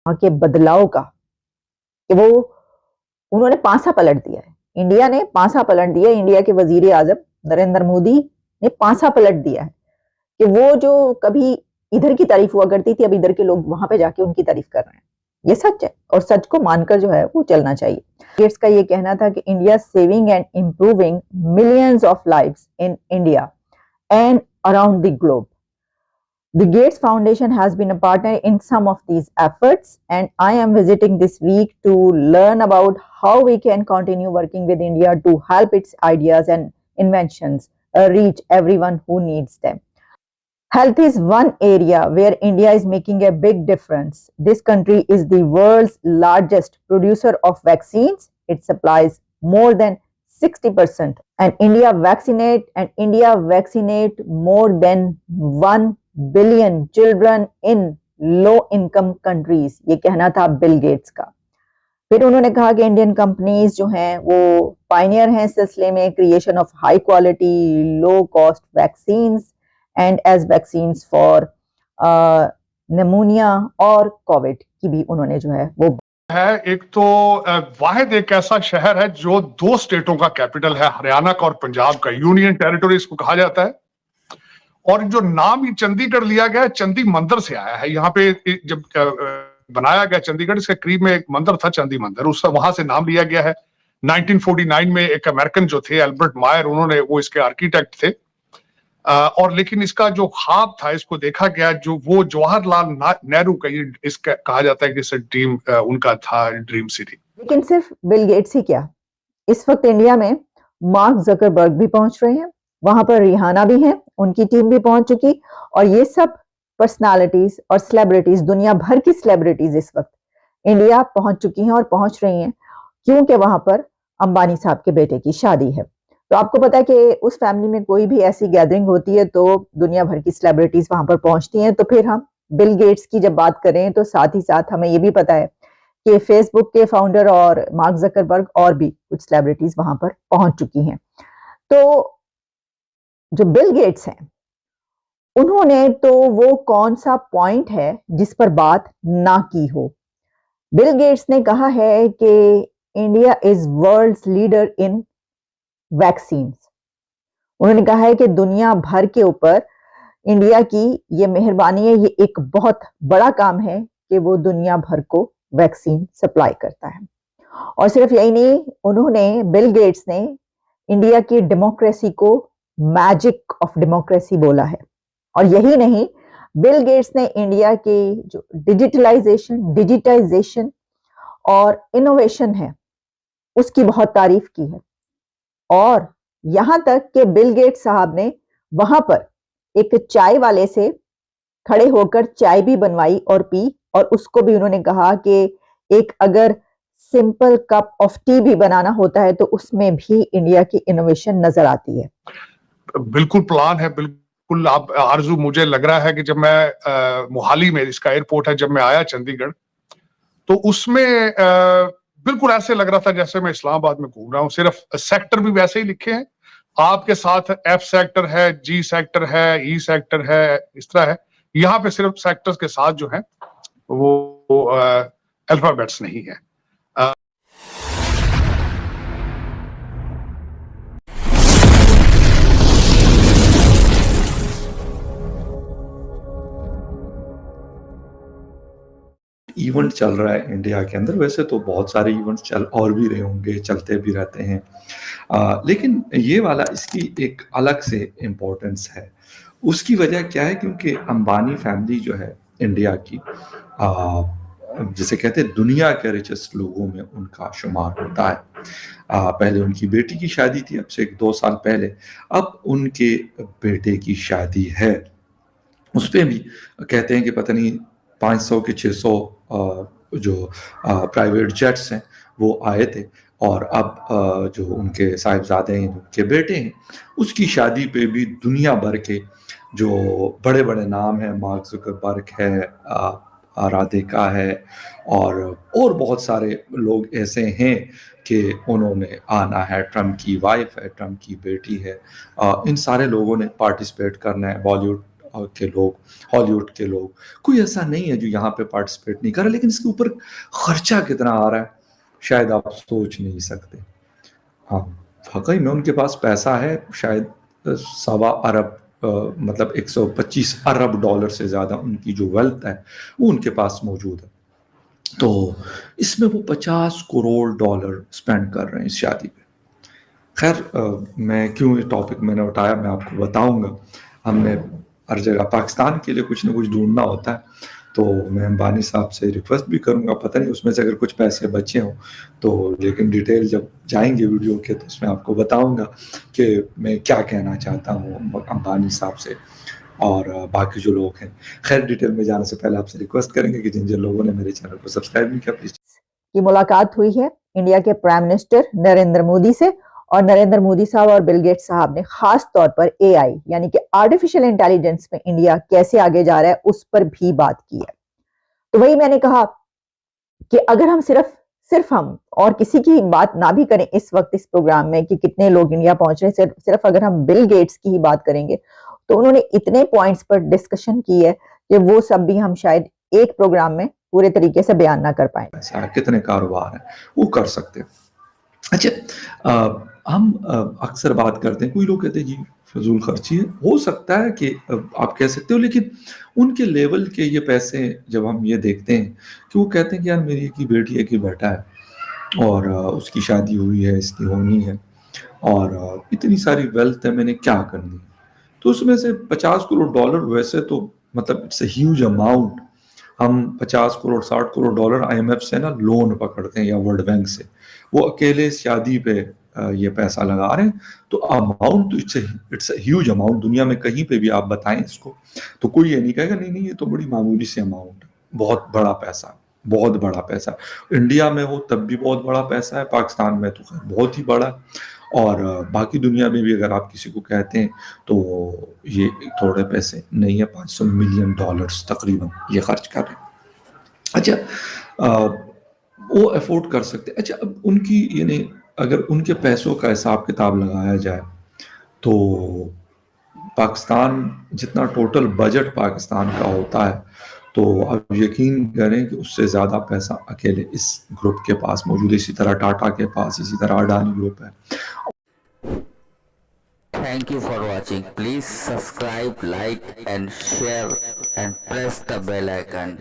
वहाँ के बदलाव का कि वो उन्होंने पासा पलट दिया है। इंडिया ने पासा पलट दिया है। इंडिया के वजीर आजम नरेंद्र मोदी ने पासा पलट दिया है कि वो जो कभी इधर की तारीफ हुआ करती थी, अब इधर के लोग वहां पे जाके उनकी तारीफ कर रहे हैं। ये सच है और सच को मानकर जो है वो चलना चाहिए। गेट्स का ये कहना था कि India saving and improving millions of lives in India and around the globe. The Gates Foundation has been a partner in some of these efforts, and I am visiting this week to learn about how we can continue working with India to help its ideas and inventions reach everyone who needs them. Health is one area where India is making a big difference. This country is the world's largest producer of vaccines. It supplies more than 60%, and India vaccinate more than 1 billion children in low income countries. ये कहना था Bill Gates का। फिर उन्होंने कहा कि Indian companies जो हैं वो पायनियर हैं इस सिलसिले में creation of high quality low cost vaccines and as vaccines for pneumonia और कोविड की भी उन्होंने जो है वो है। एक तो वाहिद एक ऐसा शहर है जो 2 स्टेटों का कैपिटल है, हरियाणा का और पंजाब का, यूनियन टेरिटरी इसको कहा जाता है। और जो नाम ही चंडीगढ़ लिया गया है, चंदी मंदिर से आया है। यहाँ पे जब बनाया गया चंडीगढ़, इसके करीब में एक मंदिर था चंदी मंदिर, उससे वहां से नाम लिया गया है। 1949 में एक अमेरिकन जो थे एल्बर्ट मायर, उन्होंने वो इसके आर्किटेक्ट थे। और लेकिन इसका जो ख्वाब था, इसको देखा गया, जो वो जवाहरलाल नेहरू का ये इसका कहा जाता है कि इसे ड्रीम उनका था, ड्रीम सिटी। लेकिन सिर्फ बिल गेट्स ही क्या, इस वक्त इंडिया में मार्क जकरबर्ग भी पहुंच रहे हैं, वहां पर रिहाना भी हैं, उनकी टीम भी पहुंच चुकी, और ये सब पर्सनालिटीज और सेलिब्रिटीज, दुनिया भर की सेलिब्रिटीज इस वक्त इंडिया पहुंच चुकी हैं और पहुंच रही हैं, क्योंकि वहां पर अंबानी साहब के बेटे की शादी है। तो आपको पता है कि उस फैमिली में कोई भी ऐसी गैदरिंग होती है तो दुनिया भर की सेलिब्रिटीज वहां पर पहुंचती हैं। तो फिर हम बिल गेट्स की जब बात करें तो साथ ही साथ हमें ये भी पता है कि फेसबुक के फाउंडर और मार्क जकरबर्ग और भी कुछ सेलिब्रिटीज वहां पर पहुंच चुकी हैं। तो जो बिल गेट्स हैं, उन्होंने तो वो कौन सा पॉइंट है जिस पर बात ना की हो। बिल गेट्स ने कहा है कि India is world's leader in vaccines. उन्होंने कहा है कि दुनिया भर के ऊपर इंडिया की ये मेहरबानी है, ये एक बहुत बड़ा काम है कि वो दुनिया भर को वैक्सीन सप्लाई करता है। और सिर्फ यही नहीं, उन्होंने बिल गेट्स ने इंडिया की डेमोक्रेसी को मैजिक ऑफ डेमोक्रेसी बोला है। और यही नहीं, बिल गेट्स ने इंडिया की जो डिजिटाइजेशन और इनोवेशन है उसकी बहुत तारीफ की है। और यहां तक कि बिल गेट्स साहब ने वहां पर एक चाय वाले से खड़े होकर चाय भी बनवाई और पी, और उसको भी उन्होंने कहा कि एक अगर सिंपल कप ऑफ टी भी बनाना होता है तो उसमें भी इंडिया की इनोवेशन नजर आती है। बिल्कुल प्लान है, बिल्कुल। आप आरजू, मुझे लग रहा है कि जब मैं मोहाली में, इसका एयरपोर्ट है, जब मैं आया चंडीगढ़, तो उसमें बिल्कुल ऐसे लग रहा था जैसे मैं इस्लामाबाद में घूम रहा हूँ। सिर्फ सेक्टर भी वैसे ही लिखे हैं आपके साथ, एफ सेक्टर है, जी सेक्टर है, ई सेक्टर है, इस तरह है। यहाँ पे सिर्फ सेक्टर्स के साथ जो है वो अल्फाबेट्स नहीं है। इवेंट चल रहा है इंडिया के अंदर। वैसे तो बहुत सारे इवेंट्स चल और भी रहे होंगे, चलते भी रहते हैं, लेकिन ये वाला इसकी एक अलग से इम्पोर्टेंस है। उसकी वजह क्या है? क्योंकि अंबानी फैमिली जो है इंडिया की, जिसे कहते हैं दुनिया के रिचेस्ट लोगों में उनका शुमार होता है। पहले उनकी बेटी की शादी थी, अब से 2 साल पहले, अब उनके बेटे की शादी है। उस पर भी कहते हैं कि पता नहीं 500 के 600 जो प्राइवेट जेट्स हैं वो आए थे, और अब जो उनके साहिबजादे हैं, उनके बेटे हैं, उसकी शादी पे भी दुनिया भर के जो बड़े बड़े नाम हैं, मार्क जुकरबर्ग है, राधिका है, और बहुत सारे लोग ऐसे हैं कि उन्होंने आना है। ट्रम्प की वाइफ है, ट्रम्प की बेटी है, इन सारे लोगों ने पार्टिसिपेट करना है। बॉलीवुड के लोग, हॉलीवुड के लोग, कोई ऐसा नहीं है जो यहाँ पे पार्टिसिपेट नहीं कर रहा, लेकिन इसके ऊपर खर्चा कितना आ रहा है शायद आप सोच नहीं सकते। हाँ, वाकई में उनके पास पैसा है, शायद 1.25 अरब मतलब 125 अरब डॉलर से ज़्यादा उनकी जो वेल्थ है वो उनके पास मौजूद है। तो इसमें वो 50 करोड़ डॉलर स्पेंड कर रहे हैं इस शादी पे। खैर मैं क्यों ये टॉपिक मैंने उठाया मैं आपको बताऊंगा। हमने हर जगह पाकिस्तान के लिए कुछ ना कुछ ढूंढना होता है, तो मैं अंबानी साहब से रिक्वेस्ट भी करूंगा, पता नहीं उसमें से अगर कुछ पैसे बचे हों तो, लेकिन डिटेल जब जाएंगे वीडियो के तो उसमें आपको बताऊंगा कि मैं क्या कहना चाहता हूँ अंबानी साहब से और बाकी जो लोग हैं। खैर डिटेल में जाने से पहले आपसे रिक्वेस्ट करेंगे कि जिन जिन लोगों ने मेरे चैनल को सब्सक्राइब नहीं किया प्लीज। की मुलाकात हुई है इंडिया के प्राइम मिनिस्टर नरेंद्र मोदी से, और नरेंद्र मोदी साहब और बिल गेट्स साहब ने खास तौर पर एआई यानी कि आर्टिफिशियल इंटेलिजेंस में इंडिया कैसे आगे जा रहा है उस पर भी बात की है। तो वही मैंने कहा कि अगर हम सिर्फ हम और किसी की बात ना भी करें इस वक्त इस प्रोग्राम में कि कितने लोग इंडिया पहुंच रहे हैं, सिर्फ अगर हम बिल गेट्स की ही बात करेंगे तो उन्होंने इतने पॉइंट्स पर डिस्कशन की है कि वो सब भी हम शायद एक प्रोग्राम में पूरे तरीके से बयान ना कर पाए। कितने कारोबार हैं वो कर सकते हैं। अच्छा, हम अक्सर बात करते हैं, कोई लोग कहते हैं जी फजूल खर्ची है, हो सकता है कि आप कह सकते हो, लेकिन उनके लेवल के ये पैसे जब हम ये देखते हैं कि वो कहते हैं कि यार मेरी एक ही बेटी एक ही बेटा है और उसकी शादी हुई है, इसकी होनी है और इतनी सारी वेल्थ है, मैंने क्या करनी है। तो उसमें से 50 करोड़ डॉलर वैसे तो मतलब इट्स अ ह्यूज अमाउंट। हम 50 करोड़ 60 करोड़ डॉलर IMF से ना लोन पकड़ते हैं या वर्ल्ड बैंक से, वो अकेले शादी पे ये पैसा लगा रहे हैं। तो अमाउंट तो इट्स ह्यूज अमाउंट, दुनिया में कहीं पे भी आप बताएं इसको तो कोई ये नहीं कहेगा नहीं नहीं ये तो बड़ी मामूली सी अमाउंट है। बहुत बड़ा पैसा, बहुत बड़ा पैसा। इंडिया में हो तब भी बहुत बड़ा पैसा है, पाकिस्तान में तो खैर बहुत ही बड़ा, और बाकी दुनिया में भी अगर आप किसी को कहते हैं तो ये थोड़े पैसे नहीं है, 500 मिलियन डॉलर्स तकरीबन ये खर्च कर रहे हैं। अच्छा, वो अफोर्ड कर सकते हैं। अच्छा, अब उनकी यानी अगर उनके पैसों का हिसाब किताब लगाया जाए तो पाकिस्तान जितना टोटल बजट पाकिस्तान का होता है तो अब यकीन करें कि उससे ज़्यादा पैसा अकेले इस ग्रुप के पास मौजूद है, इसी तरह टाटा के पास, इसी तरह अडानी ग्रुप है। Thank you for watching. Please subscribe, like and share and press the bell icon.